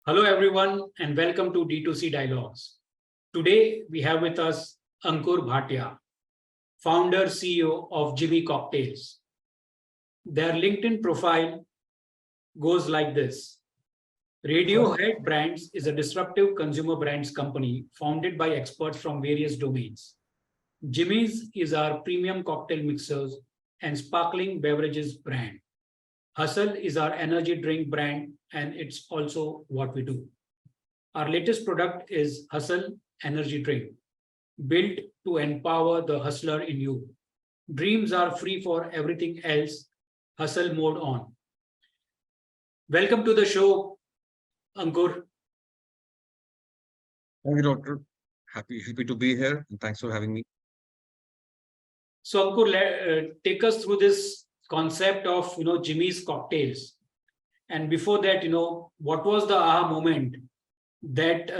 Hello, everyone, and welcome to D2C Dialogues. Today, we have with us Ankur Bhatia, founder CEO of Jimmy Cocktails. Their LinkedIn profile goes like this: Radiohead Brands is a disruptive consumer brands company founded by experts from various domains. Jimmy's is our premium cocktail mixers and sparkling beverages brand. Hustle is our energy drink brand, and it's also what we do. Our latest product is Hustle Energy Drink, built to empower the hustler in you. Dreams are free for everything else. Hustle mode on. Welcome to the show, Ankur. Thank you, Doctor. Happy to be here, and thanks for having me. So, Ankur, take us through this concept of Jimmy's cocktails. And before that, what was the aha moment that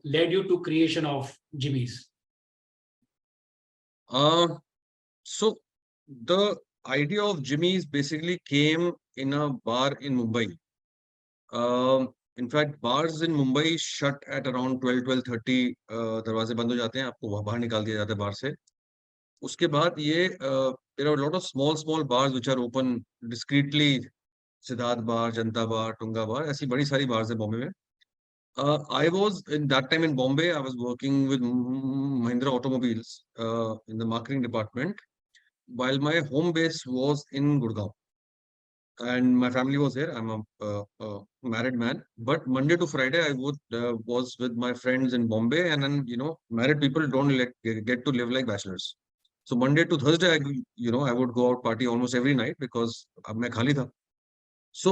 led you to creation of Jimmy's? So the idea of Jimmy's basically came in a bar in Mumbai. In fact, bars in Mumbai shut at around 12:30. दरवाजे बंद हो जाते हैं, आपको बाहर निकाल दिया जाता है बार से. उसके बाद ये there are a lot of small bars which are open discreetly. Siddharth बार, जनता बार, टुंगा बार, ऐसी बड़ी सारी bars है बॉम्बे में. I was in that time in Bombay. I was working with Mahindra Automobiles in the marketing department, while my home base was in Gurgaon, and my family was here. I'm a married man, but Monday to Friday I would was with my friends in Bombay, and then married people don't get to live like bachelors. So Monday to Thursday, I would go out party almost every night because अब मैं खाली था. So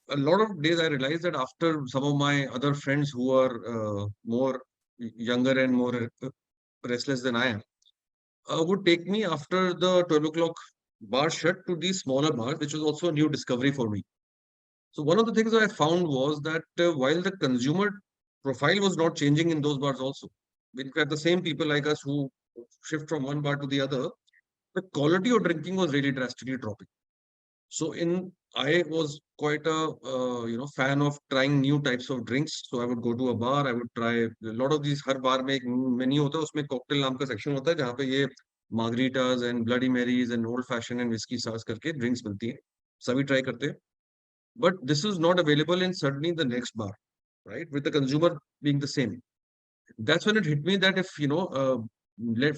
a lot of days I realized that after some of my other friends who are more younger and more restless than I am, would take me after the 12 o'clock bar shut to these smaller bars, which was also a new discovery for me. So one of the things that I found was that while the consumer profile was not changing in those bars also, in fact, the same people like us who shift from one bar to the other, the quality of drinking was really drastically dropping. So I was quite a fan of trying new types of drinks. So I would go to a bar, I would try a lot of these. हर बार में एक menu होता है, उसमें cocktail नाम का section होता है जहाँ पे ये margaritas and bloody marys and old fashioned and whiskey stars करके drinks मिलती हैं. सभी try करते हैं. But this is not available in suddenly the next bar, right? With the consumer being the same. That's when it hit me that if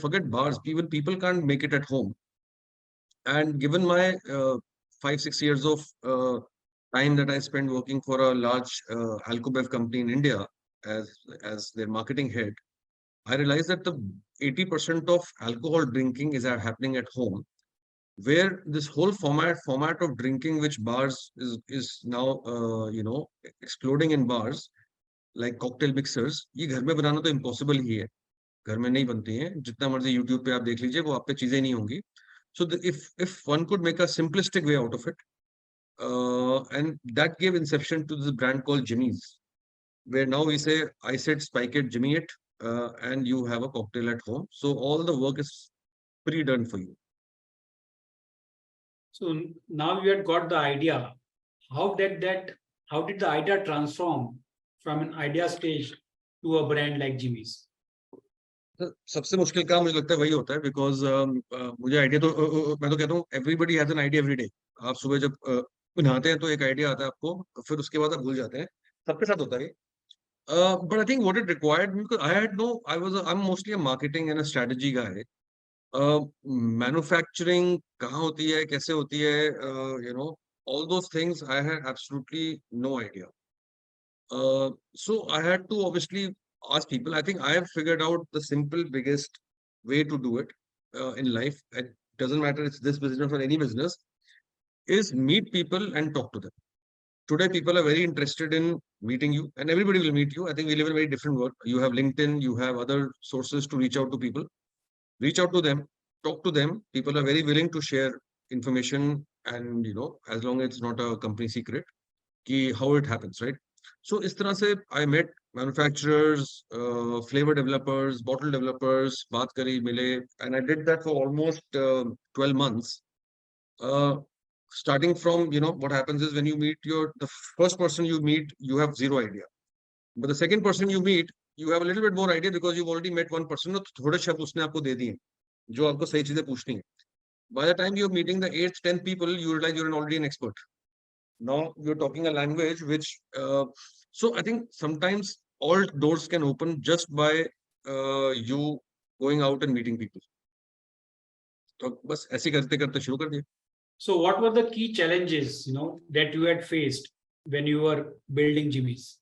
forget bars, even people can't make it at home. And given my 5-6 years of time that I spent working for a large alcobev company in India as their marketing head, I realized that the 80% of alcohol drinking is happening at home, where this whole format of drinking, which bars is now exploding in bars like cocktail mixers. ये घर में बनाना तो impossible ही है, घर में नहीं बनती हैं. जितना मर्जी YouTube पे आप देख लीजिए, वो आप पे चीजें नहीं होंगी. So if one could make a simplistic way out of it, and that gave inception to this brand called Jimmy's, where now we say, I said spike it, Jimmy it, and you have a cocktail at home. So all the work is pre-done for you. So now you had got the idea. How did the idea transform from an idea stage to a brand like Jimmy's? सबसे मुश्किल काम मुझे लगता है वही होता है, because मुझे आइडिया तो मैं तो कहता हूँ everybody has an idea every day. आप सुबह जब नहाते हैं तो एक आइडिया आता है आपको, फिर उसके बाद आप भूल जाते हैं. सबके साथ होता है. But I think what it required, because I'm mostly a marketing and a strategy guy. Manufacturing कहाँ होती है, कैसे होती है, all those things I had absolutely no idea. So I had to obviously ask people. I think I have figured out the simple biggest way to do it in life. It doesn't matter it's this business or any business, is meet people and talk to them. Today, people are very interested in meeting you, and everybody will meet you. I think we live in a very different world. You have LinkedIn, you have other sources to reach out to people. Reach out to them, talk to them. People are very willing to share information, and as long as it's not a company secret, how it happens, right? So इस तरह से I met manufacturers, flavor developers, bottle developers, बात करी, मिले, and I did that for almost 12 months. starting from, what happens is when you meet the first person you meet, you have zero idea. But the second person you meet, you have a little bit more idea because you've already met one person. तो थोड़े शब्द उसने आपको दे दिए जो आपको सही चीजें पूछनी है. By the time you're meeting the 8th, 10th people, you realize you're already an expert. Now you're talking a language which, so I think sometimes all doors can open just by you going out and meeting people. तो बस ऐसे करते करते शुरू कर दिया. So what were the key challenges, that you had faced when you were building Jimmy's?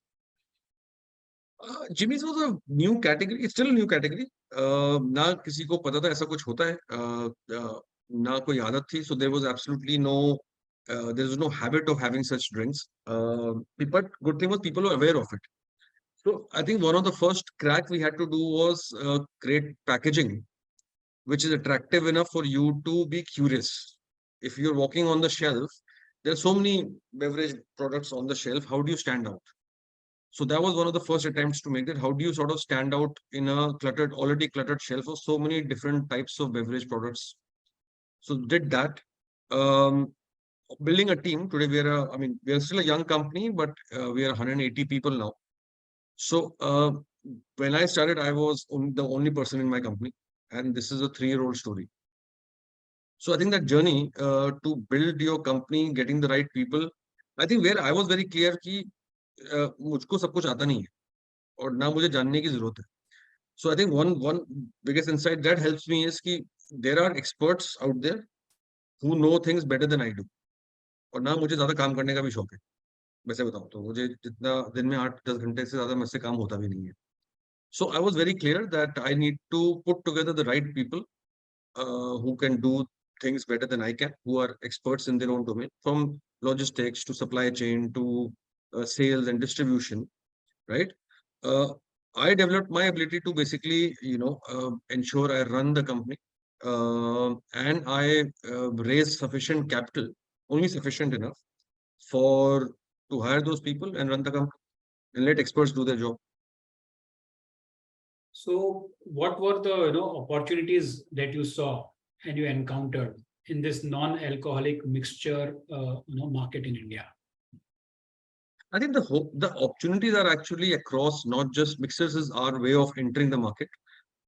Jimmy's was a new category. It's still a new category. ना किसी को पता था ऐसा कुछ होता है. ना कोई आदत थी. So there was absolutely there was no habit of having such drinks. But good thing was people were aware of it. So I think one of the first crack we had to do was create packaging, which is attractive enough for you to be curious. If you're walking on the shelf, there are so many beverage products on the shelf. How do you stand out? So that was one of the first attempts to make that. How do you sort of stand out in a already cluttered shelf of so many different types of beverage products? So did that. Building a team today, we are still a young company, but we are 180 people now. So when I started, I was the only person in my company, and this is a 3-year-old story. So I think that journey to build your company, getting the right people, I think where I was very clear कि मुझको सब कुछ आता नहीं है और ना मुझे जानने की जरूरत है. So I think one biggest insight that helps me is कि there are experts out there who know things better than I do. और ना मुझे ज्यादा काम करने का भी शौक है. वैसे बताऊं तो मुझे जितना दिन में 8-10 घंटे से ज्यादा मुझसे काम होता भी नहीं है. So I was very clear that I need to put together the right people who can do things better than I can, who are experts in their own domain, from logistics to supply chain to sales and distribution, right? I developed my ability to basically, ensure I run the company and I raise sufficient capital, only sufficient enough to hire those people and run the company and let experts do their job. So what were the opportunities that you saw and you encountered in this non-alcoholic mixture market in India? I think the opportunities are actually across, not just mixers is our way of entering the market,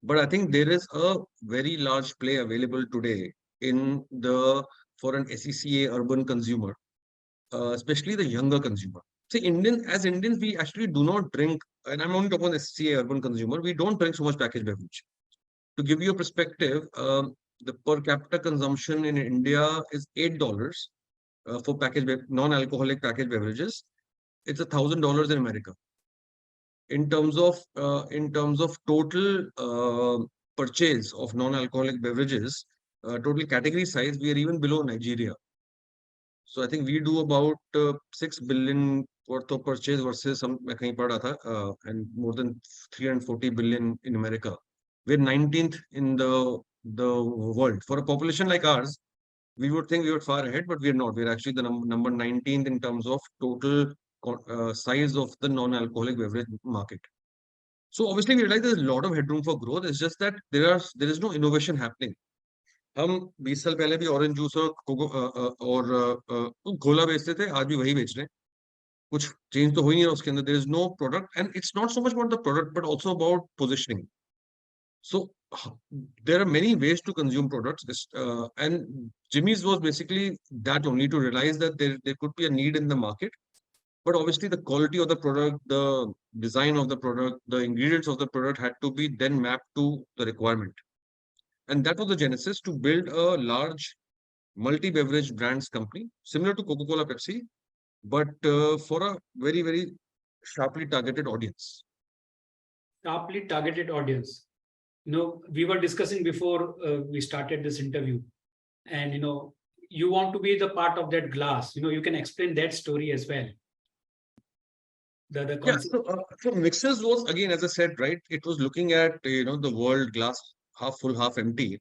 but I think there is a very large play available today for an SECA urban consumer, especially the younger consumer. See, as Indians, we actually do not drink, and I'm only talking about the SECA urban consumer, we don't drink so much packaged beverage. To give you a perspective, the per capita consumption in India is $8 for non-alcoholic packaged beverages. It's $1,000 in America. In terms of total purchase of non-alcoholic beverages, total category size, we are even below Nigeria. So I think we do about 6 billion worth of purchase versus some and more than 340 billion in America. We're 19th in the world. For a population like ours, we would think we were far ahead, but we're not. We're actually the number 19th in terms of total size of the non-alcoholic beverage market. So obviously we realize there's a lot of headroom for growth. It's just that there is no innovation happening. हम 20 साल पहले भी orange juice और घोला बेचते थे, आज भी वही बेच रहे हैं. कुछ चेंज तो हो ही नहीं रहा उसके अंदर. There is no product, and it's not so much about the product, but also about positioning. So there are many ways to consume products, and Jimmy's was basically that only, to realize that there could be a need in the market. But obviously the quality of the product, the design of the product, the ingredients of the product had to be then mapped to the requirement. And that was the genesis to build a large multi-beverage brands company, similar to Coca-Cola, Pepsi, but for a very, very sharply targeted audience. Sharply targeted audience. We were discussing before we started this interview, and you want to be the part of that glass. You can explain that story as well. The concept. So mixers was, again, as I said, right, it was looking at the world glass half full, half empty.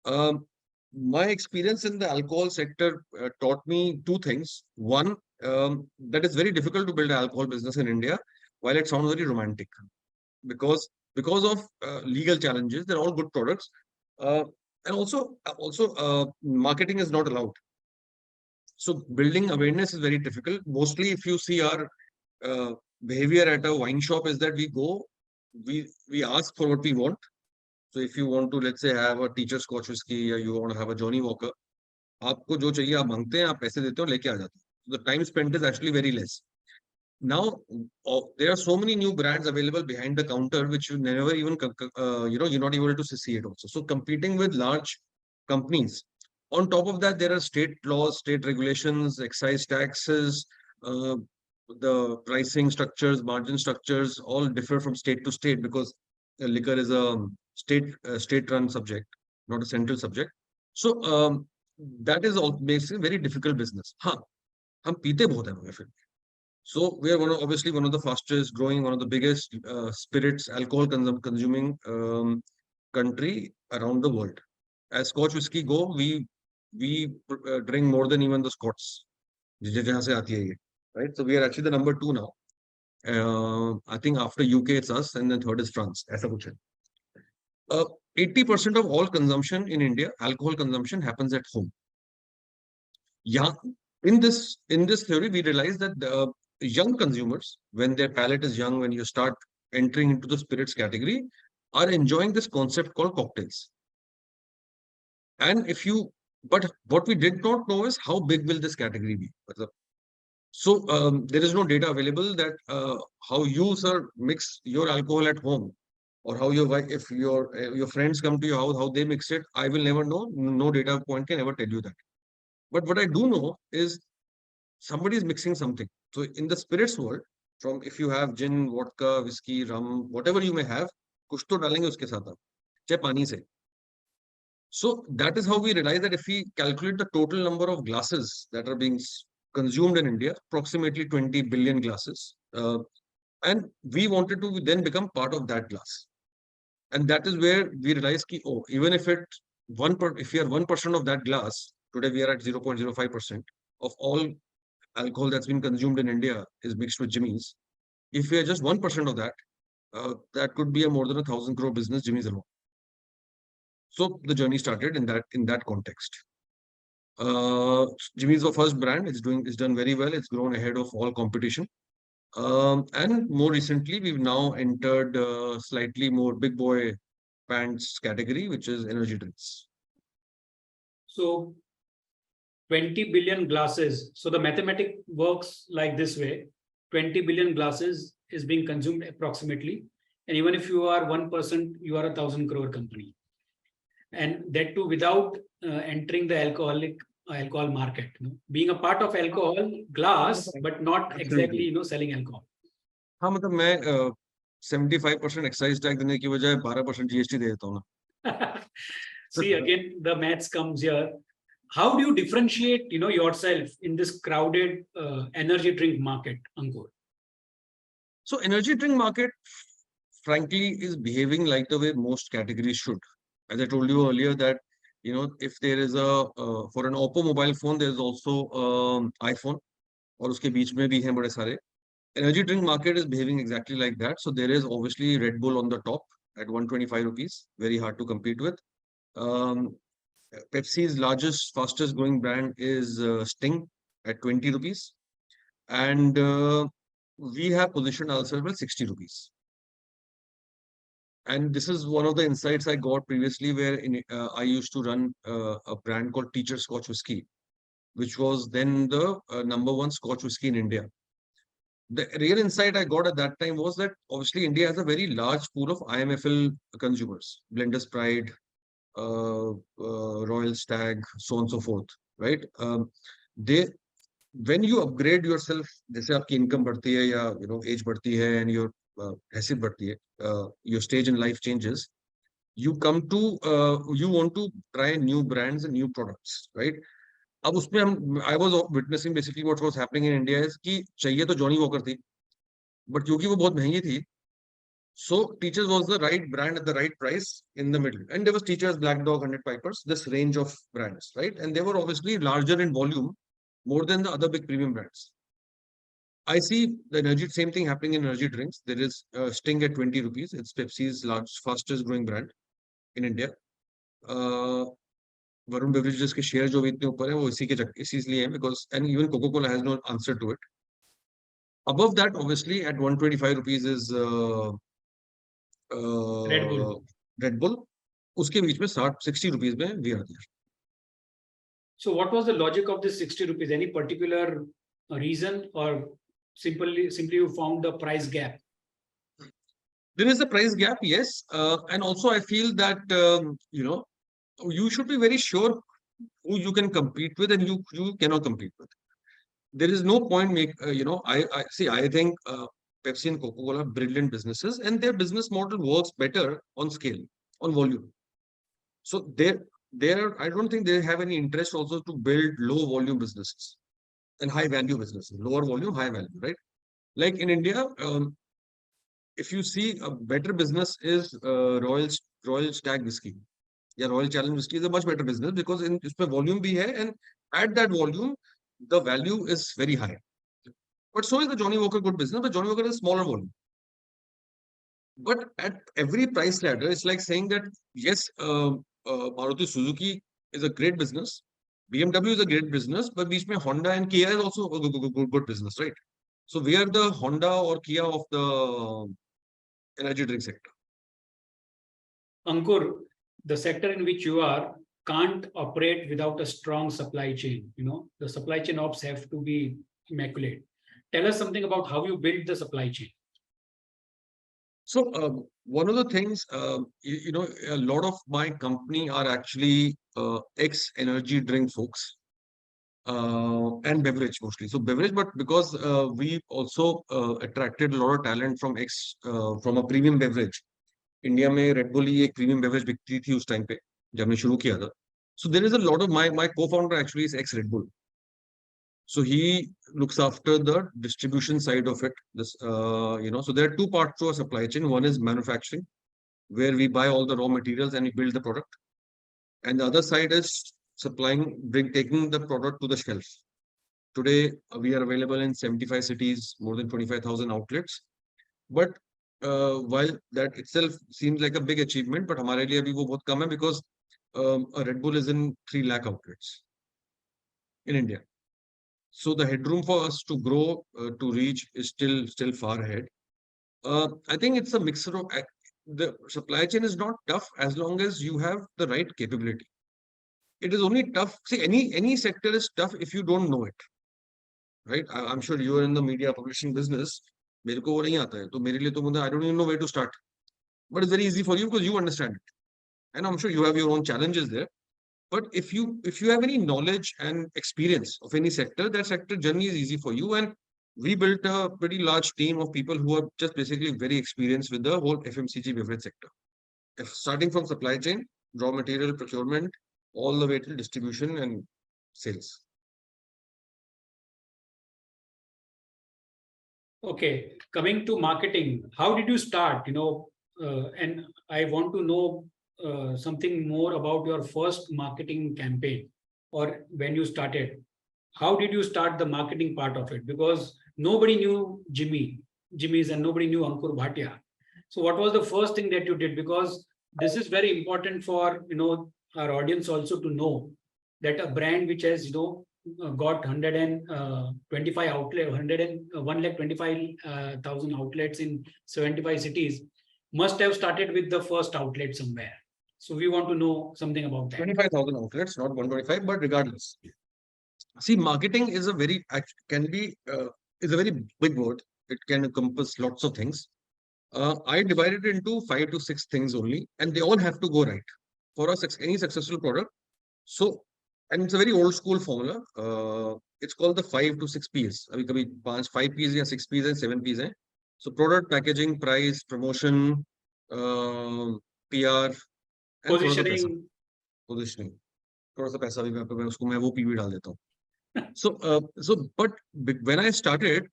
My experience in the alcohol sector taught me two things. One, that it's very difficult to build an alcohol business in India, while it sounds very romantic, because of legal challenges. They're all good products, and also marketing is not allowed. So building awareness is very difficult. Mostly, if you see our behavior at a wine shop, is that we ask for what we want. So if you want to, let's say, have a teacher Scotch whiskey, or you want to have a Johnny Walker, आपको जो चाहिए आप मांगते हैं, आप पैसे देते हो, लेके आ जाते हो. The time spent is actually very less. Now, there are so many new brands available behind the counter, which you never even, you're not able to see it also. So competing with large companies. On top of that, there are state laws, state regulations, excise taxes, uh, the pricing structures, margin structures, all differ from state to state because liquor is a state-run subject, not a central subject. So that is all makes it a very difficult business. हाँ, हम पीते बहुत हैं मगर फिर. So we are obviously one of the fastest growing, one of the biggest spirits, alcohol consuming country around the world. As Scotch whiskey go, we drink more than even the Scots. जहाँ से आती है ये, right? So we are actually the number 2 now. I think after UK it's us, and then third is France. ऐसा कुछ है. 80% of all consumption in India, alcohol consumption happens at home. Yeah, in this theory, we realize that the young consumers, when their palate is young, when you start entering into the spirits category, are enjoying this concept called cocktails. And but what we did not know is how big will this category be. So there is no data available that how you, sir, mix your alcohol at home, or how if your friends come to your house, how they mix it. I will never know. No data point can ever tell you that. But what I do know is somebody is mixing something. So in the spirits world, from if you have gin, vodka, whiskey, rum, whatever you may have, कुछ तो डालेंगे उसके साथ आप, चाहे पानी से. So that is how we realize that if we calculate the total number of glasses that are being consumed in India, approximately 20 billion glasses, and we wanted to then become part of that glass. And that is where we realize ki, oh, even if if we are 1% of that glass, today we are at 0.05% of all alcohol that's been consumed in India is mixed with Jimmy's. If we are just 1% of that, that could be a more than 1,000 crore business, Jimmy's alone. So the journey started in that context. Jimmy's the first brand. It's done very well. It's grown ahead of all competition. And more recently, we've now entered slightly more big boy pants category, which is energy drinks. So 20 billion glasses. So the mathematic works like this way. 20 billion glasses is being consumed approximately. And even if you are 1%, you are 1,000 crore company. And that too without entering the alcohol market. Being a part of alcohol glass, but not exactly selling alcohol. हाँ मतलब मैं 75% excise tax देने की बजाय 12% GST दे देता हूँ ना. See, again, the maths comes here. How do you differentiate, yourself in this crowded energy drink market, Ankur? So energy drink market, frankly, is behaving like the way most categories should. As I told you earlier that, if there is for an Oppo mobile phone, there is also iPhone, और उसके बीच में भी हैं बड़े सारे. Energy drink market is behaving exactly like that. So there is obviously Red Bull on the top at 125 rupees, very hard to compete with. Pepsi's largest, fastest growing brand is Sting at 20 rupees. And we have positioned ourselves at 60 rupees. And this is one of the insights I got previously, where I used to run a brand called Teacher Scotch Whiskey, which was then the number 1 Scotch whiskey in India. The real insight I got at that time was that obviously India has a very large pool of IMFL consumers, Blender's Pride, Royal Stag, so on and so forth, right? When you upgrade yourself, जैसे आपकी income बढ़ती है या age बढ़ती है and your हैसियत बढ़ती है, your stage in life changes, you want to try new brands and new products, right? अब उसमें I was witnessing basically what was happening in India is कि चाहिए तो जॉनी वॉकर थी, but क्योंकि वो बहुत महंगी थी, so Teachers was the right brand at the right price in the middle. And there was Teachers, Black Dog, 100 Pipers, this range of brands, right? And they were obviously larger in volume, more than the other big premium brands. I see the same thing happening in energy drinks. There is Sting at 20 rupees. It's Pepsi's fastest growing brand in India. Varun beverages के share जो भी इतने ऊपर है वो इसीलिए है because and even Coca-Cola has no answer to it. Above that, obviously, at 125 rupees is Red Bull. Red Bull. उसके बीच में 60 rupees में we are there. So what was the logic of this 60 rupees? Any particular reason, or simply you found the price gap? There is a price gap, yes, and also I feel that you should be very sure who you can compete with and you cannot compete with. There is no point I think Pepsi and Coca-Cola are brilliant businesses, and their business model works better on scale, on volume. So I don't think they have any interest also to build low volume businesses and high value businesses. Lower volume, high value, right? Like in India, if you see a better business is Royal Stag whiskey. Yeah, Royal Challenge whiskey is a much better business because in इसमें volume भी है, and at that volume the value is very high. But so is the Johnny Walker good business, but Johnny Walker is smaller volume. But at every price ladder, it's like saying that yes, Maruti Suzuki is a great business, BMW is a great business, but बीच में Honda and Kia is also a good business, right? So we are the Honda or Kia of the energy drink sector. Ankur, the sector in which you are can't operate without a strong supply chain. The supply chain ops have to be immaculate. Tell us something about how you built the supply chain. So one of the things, a lot of my company are actually ex-energy drink folks and beverage mostly. So beverage, but because we also attracted a lot of talent from a premium beverage. India में red bull ही एक premium beverage बिकती थी उस time पे जब हमने शुरू किया था. So there is a lot of my co-founder actually is ex Red Bull. So he looks after the distribution side of it. So there are two parts to a supply chain. One is manufacturing, where we buy all the raw materials and we build the product. And the other side is taking the product to the shelf. Today, we are available in 75 cities, more than 25,000 outlets. But while that itself seems like a big achievement, but हमारे लिए अभी वो बहुत कम है because a Red Bull is in 3 lakh outlets in India. So the headroom for us to grow, to reach is still far ahead. I think it's a mixture of the supply chain is not tough as long as you have the right capability. It is only tough. See, any sector is tough if you don't know it, right? I'm sure you are in the media publishing business. मेरे को वो नहीं आता है, तो मेरे लिए तो मुझे I don't even know where to start. But it's very easy for you because you understand it, and I'm sure you have your own challenges there. But if you have any knowledge and experience of any sector, that sector journey is easy for you. And we built a pretty large team of people who are just basically very experienced with the whole FMCG beverage sector, starting from supply chain, raw material procurement, all the way to distribution and sales. Okay, coming to marketing, how did you start? And I want to know something more about your first marketing campaign, or when you started. How did you start the marketing part of it? Because nobody knew Jimmy's, and nobody knew Ankur Bhatia. So what was the first thing that you did? Because this is very important for our audience also to know that a brand which has got 125 outlet, 125,000 outlets in 75 cities must have started with the first outlet somewhere. So we want to know something about that. 25,000 outlets, not 125, but regardless. See, marketing is a very big word. It can encompass lots of things. I divided it into 5 to 6 things only, and they all have to go right for any successful product. So, and it's a very old school formula. It's called the 5 to 6 P's. Abhi 5 P's or 6 P's and 7 P's. So product, packaging, price, promotion, PR, and Positioning. Positioning. थोड़ा सा पैसा भी मैं उसको मैं वो P भी डाल देता हूँ. But when I started,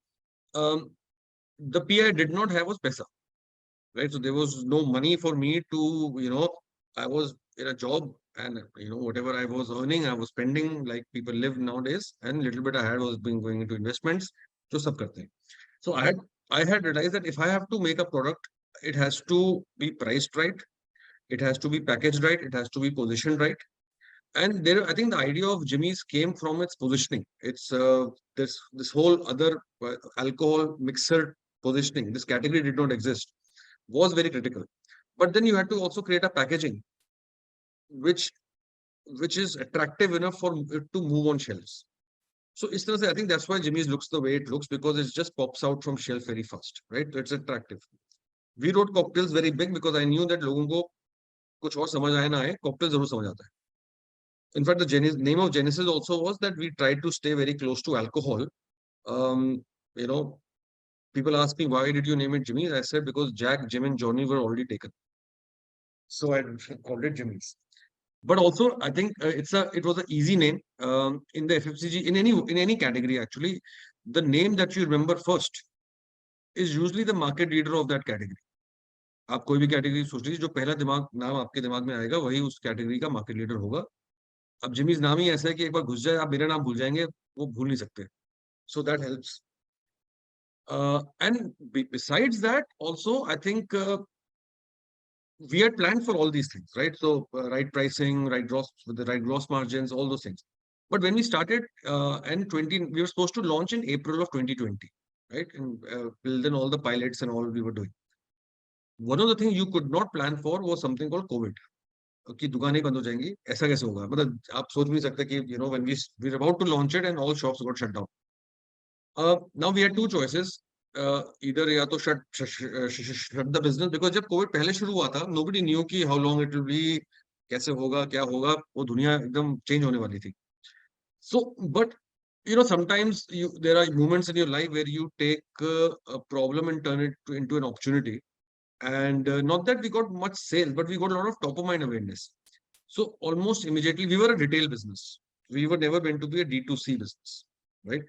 the PR did not have was paisa, right? So there was no money for me to, I was in a job, and whatever I was earning, I was spending like people live nowadays, and little bit I had was going into investments. So sab karte hain. So I had realized that if I have to make a product, it has to be priced right, it has to be packaged right, it has to be positioned right. And there, I think the idea of Jimmy's came from its positioning. It's this whole other alcohol mixer positioning. This category did not exist, was very critical. But then you had to also create a packaging which which is attractive enough for it to move on shelves. So is तरह से, I think that's why Jimmy's looks the way it looks, because it just pops out from shelf very fast, right? It's attractive. We wrote cocktails very big because I knew that लोगों को कुछ और समझ आए ना आए, cocktail जरूर समझ आता है. In fact, the name of Genesis also was that we tried to stay very close to alcohol. Um, you know, people ask me, why did you name it Jimmy's? I said, because Jack, Jim, and Johnny were already taken. So I called it Jimmy's. But also, I think it was an easy name in the FFCG, in any category actually. The name that you remember first is usually the market leader of that category. आप कोई भी category सोच लीजिए, जो पहला नाम आपके दिमाग में आएगा वही उस कैटेगरी का मार्केट लीडर होगा. अब जिमीज नाम ही ऐसा है कि एक बार घुस जाए आप मेरा नाम भूल जाएंगे, वो भूल नहीं सकते. So that helps. And besides that, also, I think we had planned for all these things, right? So right pricing, right gross, with the right gross margins, all those things. But when we started we were supposed to launch in April of 2020, right? And build in all the pilots and all we were doing. One of the things you could not plan for was something called COVID. कि दुकानें बंद हो जाएंगी, ऐसा कैसे होगा? मतलब आप सोच भी नहीं सकते कि when we were about to launch it and all shops got shut down. Now we had two choices. Either या तो shut the business, because जब कोविड पहले शुरू हुआ था, nobody knew कि how long it will be, कैसे होगा, क्या होगा, वो दुनिया एकदम चेंज होने वाली थी. So, but sometimes there are moments in your life where you take a problem and turn it into an opportunity. And not that we got much sales, but we got a lot of top of mind awareness. So almost immediately, we were a retail business. We were never meant to be a D2C business, right?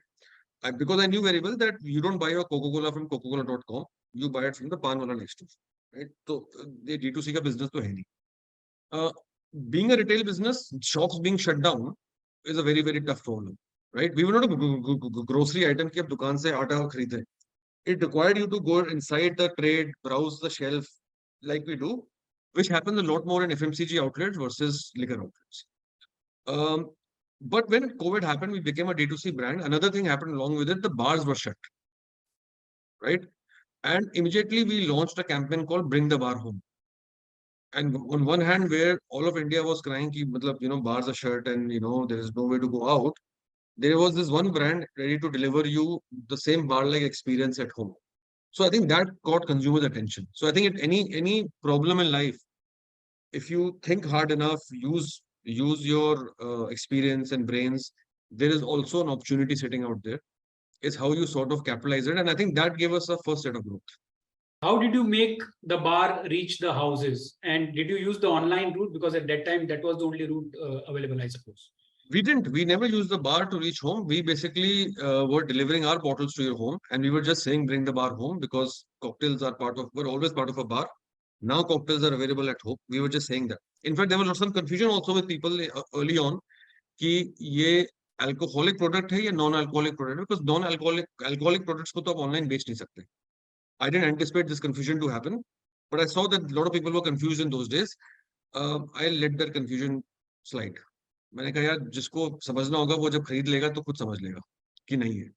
Because I knew very well that you don't buy your Coca-Cola from Coca-Cola.com, you buy it from the pan wala next to, right? So the D2C ka business to hai nahi. Being a retail business, shops being shut down is a very, very tough problem, right? We were not a grocery item ki ab dukaan se aata kharide. It required you to go inside the trade, browse the shelf like we do, which happens a lot more in FMCG outlets versus liquor outlets. But when COVID happened, we became a D2C brand. Another thing happened along with it, the bars were shut, right? And immediately we launched a campaign called Bring the Bar Home. And on one hand, where all of India was crying, ki, matlab, bars are shut and, there is no way to go out, there was this one brand ready to deliver you the same bar-like experience at home. So I think that caught consumers' attention. So I think any problem in life, if you think hard enough, use your experience and brains, there is also an opportunity sitting out there. It's how you sort of capitalize it, and I think that gave us a first set of growth. How did you make the bar reach the houses? And did you use the online route? Because at that time, that was the only route available, I suppose. We didn't. We never used the bar to reach home. We basically were delivering our bottles to your home, and we were just saying, bring the bar home, because cocktails were always part of a bar. Now cocktails are available at home. We were just saying that. In fact, there was some confusion also with people early on कि ये alcoholic product है या non-alcoholic product, because alcoholic products को तो आप online बेच नहीं सकते. I didn't anticipate this confusion to happen, but I saw that a lot of people were confused in those days. I let that confusion slide. मैंने कहा यार जिसको समझना होगा वो जब खरीद लेगा तो खुद समझ लेगा कि नहीं है.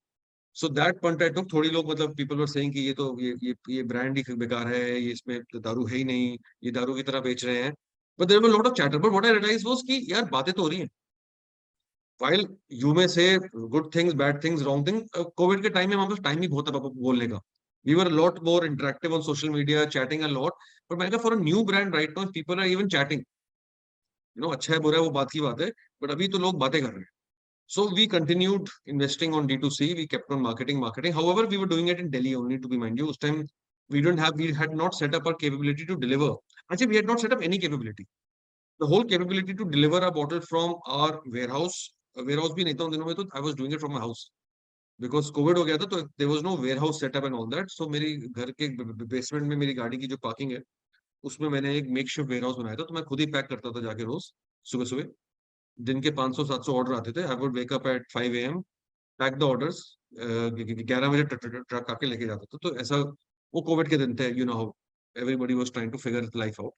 So that point I took. थोड़ी लोग मतलब people were saying कि ये तो ये brand ही बेकार है, ये इसमें दारू है ही नहीं, ये दारू की तरह बेच रहे हैं. But there was a lot of chatter. But what I realized was कि यार बातें तो हो रही हैं. While you may say good things, bad things, wrong things, COVID के time में हमारे पास time ही बहुत था बोलने का. We were a lot more interactive on social media, chatting a lot. But मैंने कहा for a new brand right now, people are even chatting. अच्छा है बुरा है वो बात की बात है. But अभी तो लोग बातें कर रहे हैं. So we continued investing on D2C. We kept on marketing. However, we were doing it in Delhi only, to be mind you. Us time we had not set up our capability to deliver. Actually, we had not set up any capability. The whole capability to deliver a bottle from our warehouse. Warehouse भी नहीं था उन दिनों में, तो I was doing it from my house. Because COVID हो गया था, तो there was no warehouse setup and all that. So मेरी घर के बेसमेंट में मेरी गाड़ी की जो पार्किंग है, उसमें मैंने एक मेकशिफ्ट वेयरहाउस बनाया था. तो मैं खुद ही पैक करता था जाके रोज सुबह सुबह. दिन के 500-700 ऑर्डर आते थे. I would wake up at 5 AM, pack the orders, 11 बजे ट्रक आके लेके जाता था. तो ऐसा वो कोविड के दिन थे, how everybody was trying to figure life out.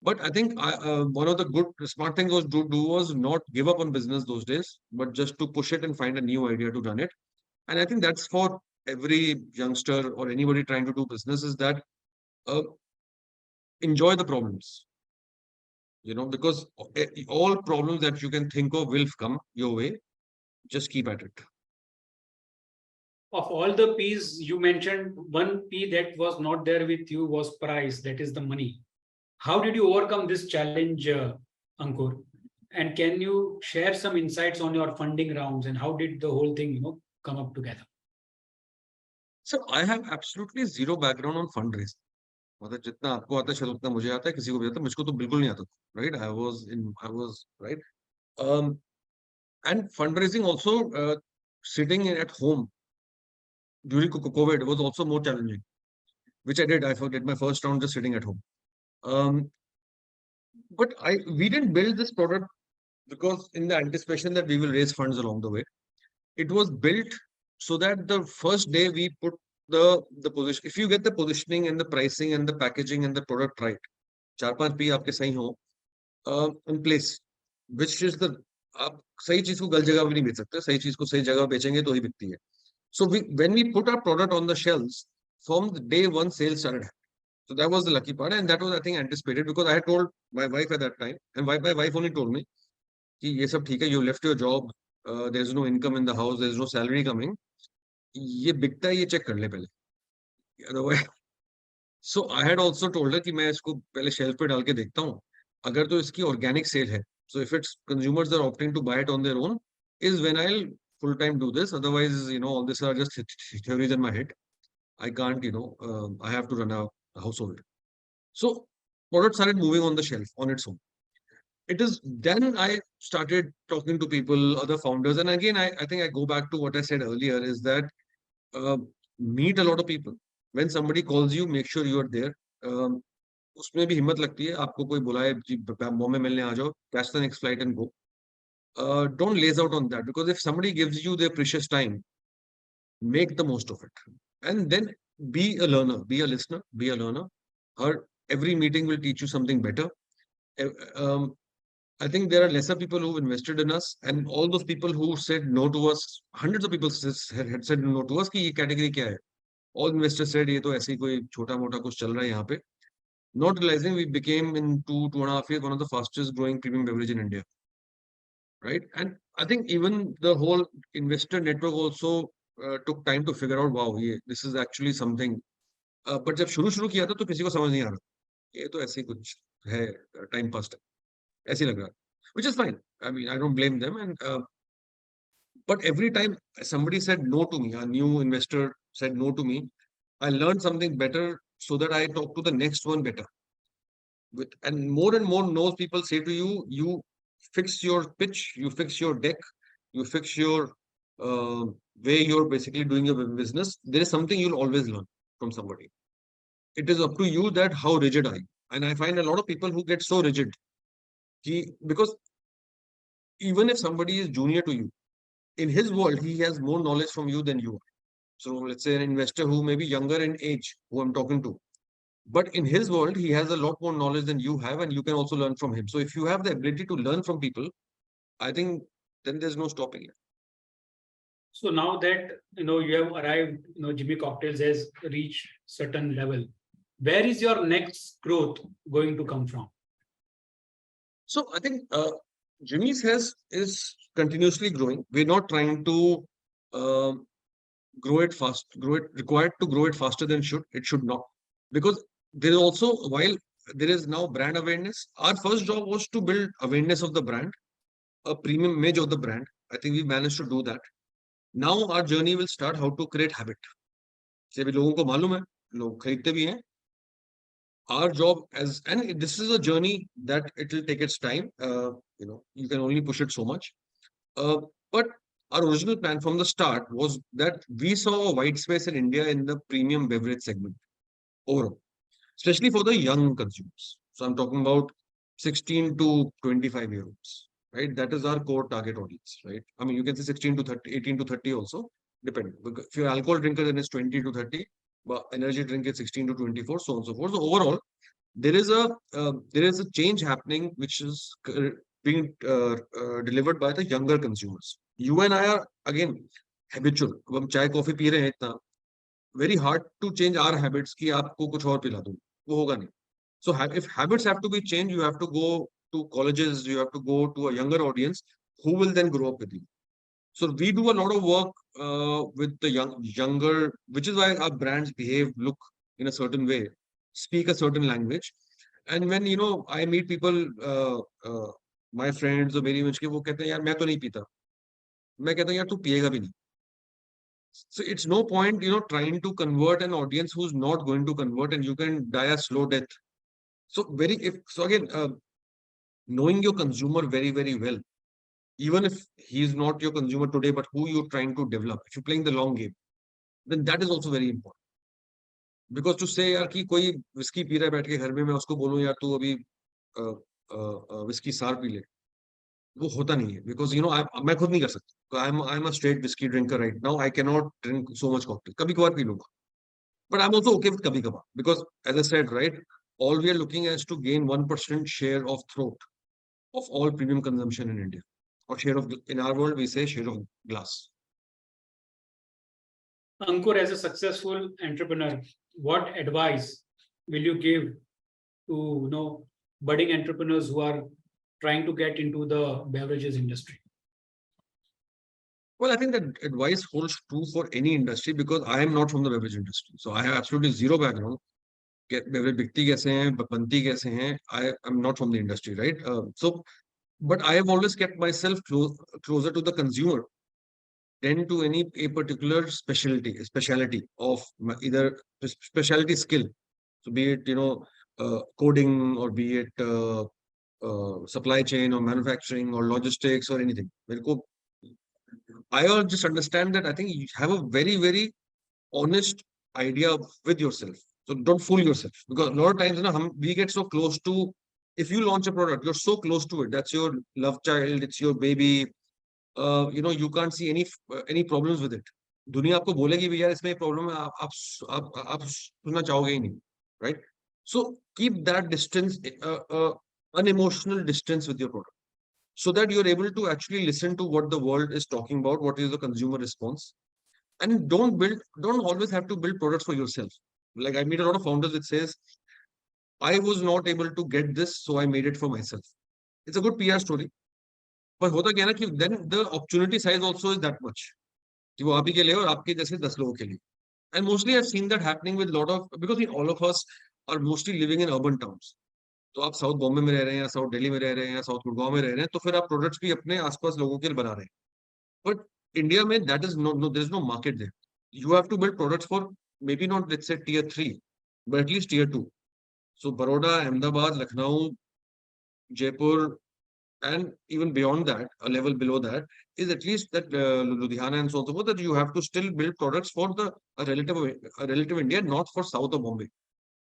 But I think one of the good smart things was to do was not give up on business those days, but just to push it and find a new idea to run it. And I think that's for every youngster or anybody trying to do business is that uh, enjoy the problems, because all problems that you can think of will come your way. Just keep at it. Of all the P's you mentioned, one P that was not there with you was price, that is the money. How did you overcome this challenge, Ankur? And can you share some insights on your funding rounds and how did the whole thing, come up together? So I have absolutely zero background on fundraising. मतलब जितना आपको आता है शायद उतना मुझे आता है किसी को भी आता है मुझको तो बिल्कुल नहीं आता right I was right and fundraising also sitting at home during COVID was also more challenging, which I did. I did my first round just sitting at home. Um, but we didn't build this product because in the anticipation that we will raise funds along the way. It was built so that the first day we put the position. If you get the positioning and the pricing and the packaging and the product right, 4-5 P आपके सही हो in place, which is the आप सही चीज को गलत जगह पे नहीं बेच सकते सही चीज को सही जगह बेचेंगे तो ही बिकती है. So when we put our product on the shelves, from the day one, sales started happening. So that was the lucky part, and that was, I think, anticipated because I had told my wife at that time, and my wife only told me, "कि ये सब ठीक है, you left your job, there's no income in the house, there's no salary coming. ये बिकता है, ये check कर ले पहले. Otherwise, so I had also told her कि मैं इसको पहले shelf पे डाल के देखता हूँ. अगर तो इसकी organic sale है, so if it's consumers are opting to buy it on their own, is when I'll full time do this. Otherwise, all this are just theories in my head. I can't, I have to run a household. So product started moving on the shelf on its own. It is then I started talking to people, other founders. And again, I think I go back to what I said earlier is that uh, meet a lot of people. When somebody calls you, make sure you are there. उसमें भी हिम्मत लगती है आपको कोई बुलाए जी बॉम्बे मिलने आ जाओ catch the next flight and go. Don't laze out on that because if somebody gives you their precious time, make the most of it. And then be a learner, be a listener, be a learner. Every meeting will teach you something better. Um, I think there are lesser people who've invested in us, and all those people who said no to us, hundreds of people had said no to us कि ये category क्या है? All investors said ये तो ऐसे ही कोई छोटा मोटा कुछ चल रहा है यहाँ पे. Not realizing we became in 2.5 years one of the fastest growing premium beverage in India, right? And I think even the whole investor network also took time to figure out, wow, this is actually something. But जब शुरू किया था तो किसी को समझ नहीं आ रहा ये तो ऐसे ही कुछ है टाइम पास ऐसे ही लग रहा which is fine. I mean, I don't blame them. And but every time somebody said no to me, a new investor said no to me, I learned something better so that I talk to the next one better. And more no's people say to you, you fix your pitch, you fix your deck, you fix your way you're basically doing your business. There is something you'll always learn from somebody. It is up to you that how rigid are you. And I find a lot of people who get so rigid because even if somebody is junior to you, in his world, he has more knowledge from you than you are. So let's say an investor who may be younger in age, who I'm talking to, but in his world, he has a lot more knowledge than you have, and you can also learn from him. So if you have the ability to learn from people, I think then there's no stopping it. So now that you have arrived, Jimmy Cocktails has reached certain level. Where is your next growth going to come from? So I think Jimmy's is continuously growing. We're not trying to grow it fast, required to grow it faster than it should not. Because there is also, while there is now brand awareness, our first job was to build awareness of the brand, a premium image of the brand. I think we managed to do that. Now our journey will start how to create habit. से भी लोगों को मालूम है, लोग खरीदते भी हैं. Our job and this is a journey that it will take its time. You can only push it so much. But our original plan from the start was that we saw a white space in India in the premium beverage segment overall, especially for the young consumers. So I'm talking about 16 to 25-year-olds, right? That is our core target audience, right? I mean, you can say 16 to 30, 18 to 30 also, depending. If you're an alcohol drinker, then it's 20 to 30. But energy drink is 16 to 24, so on and so forth. So overall, there is a change happening which is being delivered by the younger consumers. You and I are again habitual. अब हम चाय coffee P रहे हैं इतना, very hard to change our habits कि आपको कुछ और पिला दूं, वो होगा नहीं. So if habits have to be changed, you have to go to colleges, you have to go to a younger audience who will then grow up with you. So we do a lot of work with the younger, which is why our brands behave, look in a certain way, speak a certain language. And when I meet people, my friends or मेरी image के, वो कहते हैं यार मैं तो नहीं पीता. मैं कहता हूँ यार तू पिएगा भी नहीं. So it's no point trying to convert an audience who's not going to convert, and you can die a slow death. So again, knowing your consumer very very well, even if he is not your consumer today, but who you're trying to develop, if you're playing the long game, then that is also very important. Because to say यार कि कोई whiskey P रहा है बैठ के घर में, मैं उसको बोलूं यार तू अभी whiskey सार पी ले, वो होता नहीं है. Because मैं खुद नहीं कर सकता. I'm a straight whiskey drinker right now. I cannot drink so much cocktail. कभी कभार पी लूंगा. But I'm also okay with kabhi kabha, because as I said, right, all we are looking is to gain 1% share of throat of all premium consumption in India, or share of, in our world we say share of glass. Ankur, as a successful entrepreneur, what advice will you give to budding entrepreneurs who are trying to get into the beverages industry? Well, I think that advice holds true for any industry, because I am not from the beverage industry, so I have absolutely zero background. Beverage बिकती कैसे हैं, बनती कैसे हैं, I am not from the industry, right? But I have always kept myself closer to the consumer than to a particular specialty of either specialty skill. So be it coding, or be it supply chain or manufacturing or logistics or anything. I just understand that I think you have a very very honest idea with yourself. So don't fool yourself, because a lot of times we get so close to, if you launch a product, you're so close to it. That's your love child. It's your baby. You can't see any problems with it. दुनिया आपको बोलेगी भी यार इसमें problem है, आप सुनना चाहोगे ही नहीं, right? So keep that distance, unemotional distance with your product, so that you're able to actually listen to what the world is talking about, what is the consumer response. And don't always have to build products for yourself. Like I meet a lot of founders that says, I was not able to get this, so I made it for myself. It's a good PR story. But होता क्या है ना कि then the opportunity size also is that much. कि वो आप ही के लिए और आपके जैसे 10 लोगों के लिए. And mostly I've seen that happening with lot of, because all of us are mostly living in urban towns. तो आप साउथ बॉम्बे में रह रहे हैं, या साउथ दिल्ली में रह रहे हैं, या साउथ गुड़गांव में रह रहे हैं, तो फिर आप प्रोडक्ट्स भी अपने आसपास लोगों के लिए बना रहे हैं. But India में that is there's no market there. You have to build products for maybe not, let's say tier 3, but at least tier 2. So Baroda, Ahmedabad, Lucknow, Jaipur, and even beyond that, a level below that, is at least that Ludhiana and so on so forth, that you have to still build products for a relative India, not for south of Bombay.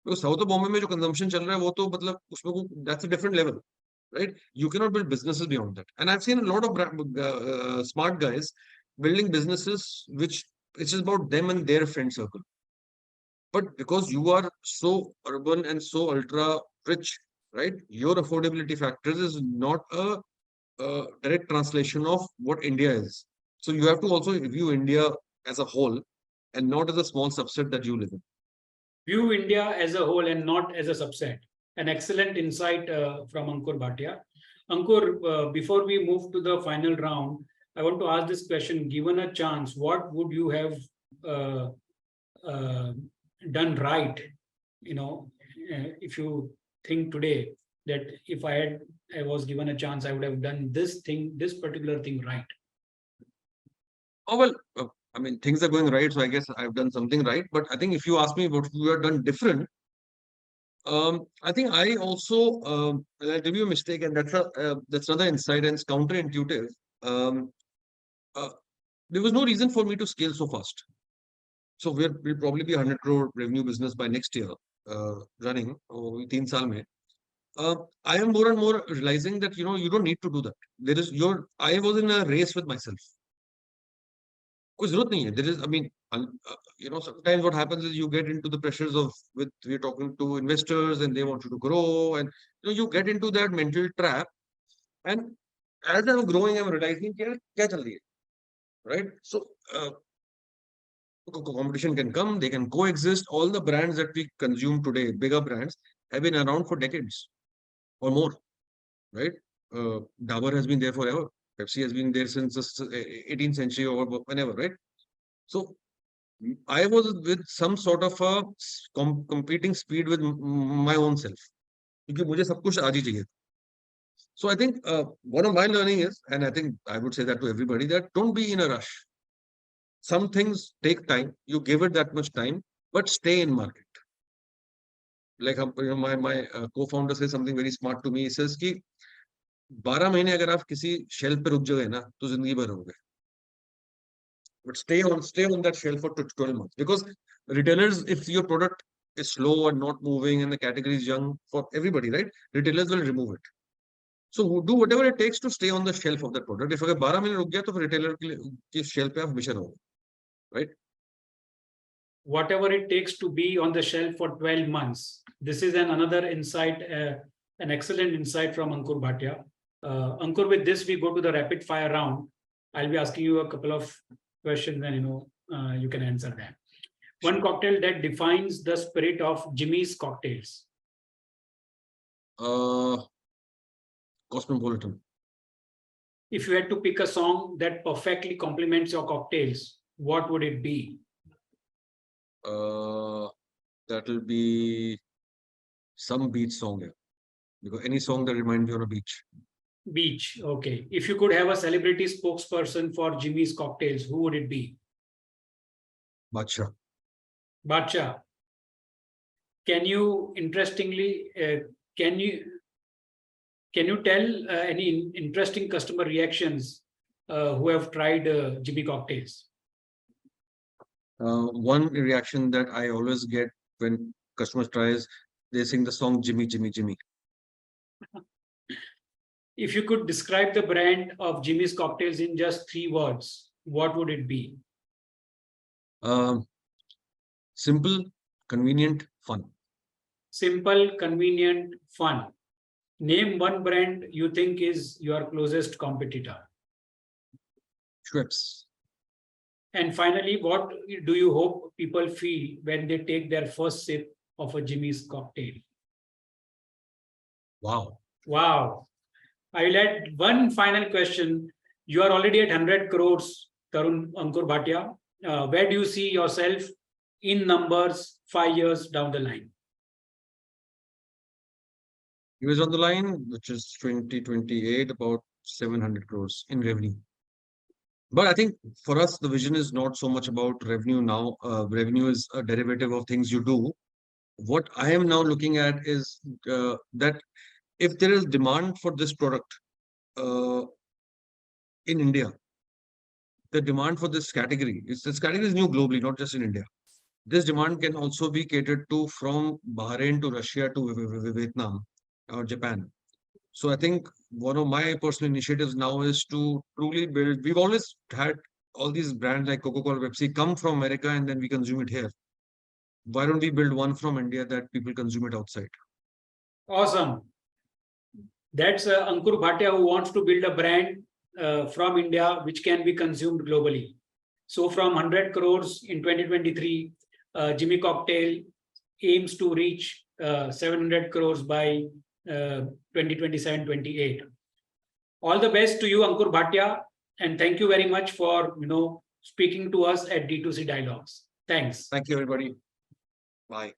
Because south of Bombay में जो consumption चल रहा है, वो तो मतलब उसमें that's a different level, right? You cannot build businesses beyond that. And I've seen a lot of smart guys building businesses which is about them and their friend circle. But because you are so urban and so ultra rich, right? Your affordability factors is not a direct translation of what India is. So you have to also view India as a whole, and not as a small subset that you live in. View India as a whole and not as a subset. An excellent insight from Ankur Bhatia. Ankur, before we move to the final round, I want to ask this question. Given a chance, what would you have done right? If you think today that if I was given a chance, I would have done this particular thing right. Oh, well, I mean, things are going right, so I guess I've done something right. But I think if you ask me what you have done different, I think I also, I'll give you a mistake, and that's another insight, and it's counterintuitive. There was no reason for me to scale so fast. So we'll probably be 100 crore revenue business by next year, running, 3 साल में. I am more and more realizing that, you don't need to do that. I was in a race with myself. कोई जरूरत नहीं है. There is, I mean, sometimes what happens is you get into the pressures of we're talking to investors and they want you to grow, and you get into that mental trap. And as I'm growing, I'm realizing क्या चल रही है, right? So competition can come, they can coexist. All the brands that we consume today, bigger brands, have been around for decades or more, right? Dabur has been there forever. Pepsi has been there since the 18th century or whenever, right? So I was with some sort of a competing speed with my own self. क्योंकि मुझे सब कुछ आज ही चाहिए. So I think one of my learning is, and I think I would say that to everybody, that don't be in a rush. Some things take time. You give it that much time, but stay in market. Like my co-founder says something very smart to me. He says कि 12 महीने अगर आप किसी shelf पे रुक जाओगे ना, तो जिंदगी भर रहोगे. But stay on that shelf for 12 months, because retailers, if your product is slow and not moving and the category is young for everybody, right? Retailers will remove it. So do whatever it takes to stay on the shelf of that product. If अगर 12 महीने रुक गया तो फिर retailer के shelf पे आप हमेशा रहोगे, right? Whatever it takes to be on the shelf for 12 months. This is another insight, an excellent insight from Ankur Bhatia. Ankur, with this, we go to the rapid fire round. I'll be asking you a couple of questions and you can answer them. One cocktail that defines the spirit of Jimmy's cocktails. Cosmopolitan. If you had to pick a song that perfectly complements your cocktails, what would it be? That will be some beach song, yeah. Because any song that reminds you of a beach. Beach, okay. If you could have a celebrity spokesperson for Jimmy's cocktails, who would it be? Bacha. Bacha. Can you can you tell any interesting customer reactions who have tried Jimmy cocktails? One reaction that I always get when customers try is they sing the song Jimmy, Jimmy, Jimmy. If you could describe the brand of Jimmy's cocktails in just 3 words, what would it be? Simple, convenient, fun. Simple, convenient, fun. Name one brand you think is your closest competitor. Schweppes. And finally, what do you hope people feel when they take their first sip of a Jimmy's cocktail? Wow. Wow. I will add one final question. You are already at 100 crores, Ankur Bhatia. Where do you see yourself in numbers 5 years down the line? Years on the line, which is 2028, about 700 crores in revenue. But I think for us, the vision is not so much about revenue now. Revenue is a derivative of things you do. What I am now looking at is that if there is demand for this product in India, the demand for this category is new globally, not just in India. This demand can also be catered to from Bahrain to Russia to Vietnam or Japan. So I think one of my personal initiatives now is to truly build. We've always had all these brands like Coca-Cola, Pepsi come from America and then we consume it here. Why don't we build one from India that people consume it outside? Awesome. That's Ankur Bhatia, who wants to build a brand from India which can be consumed globally. So from 100 crores in 2023, Jimmy Cocktail aims to reach 700 crores by 2027-28. All the best to you, Ankur Bhatia, and thank you very much for speaking to us at D2C Dialogues. Thanks. Thank you, everybody. Bye.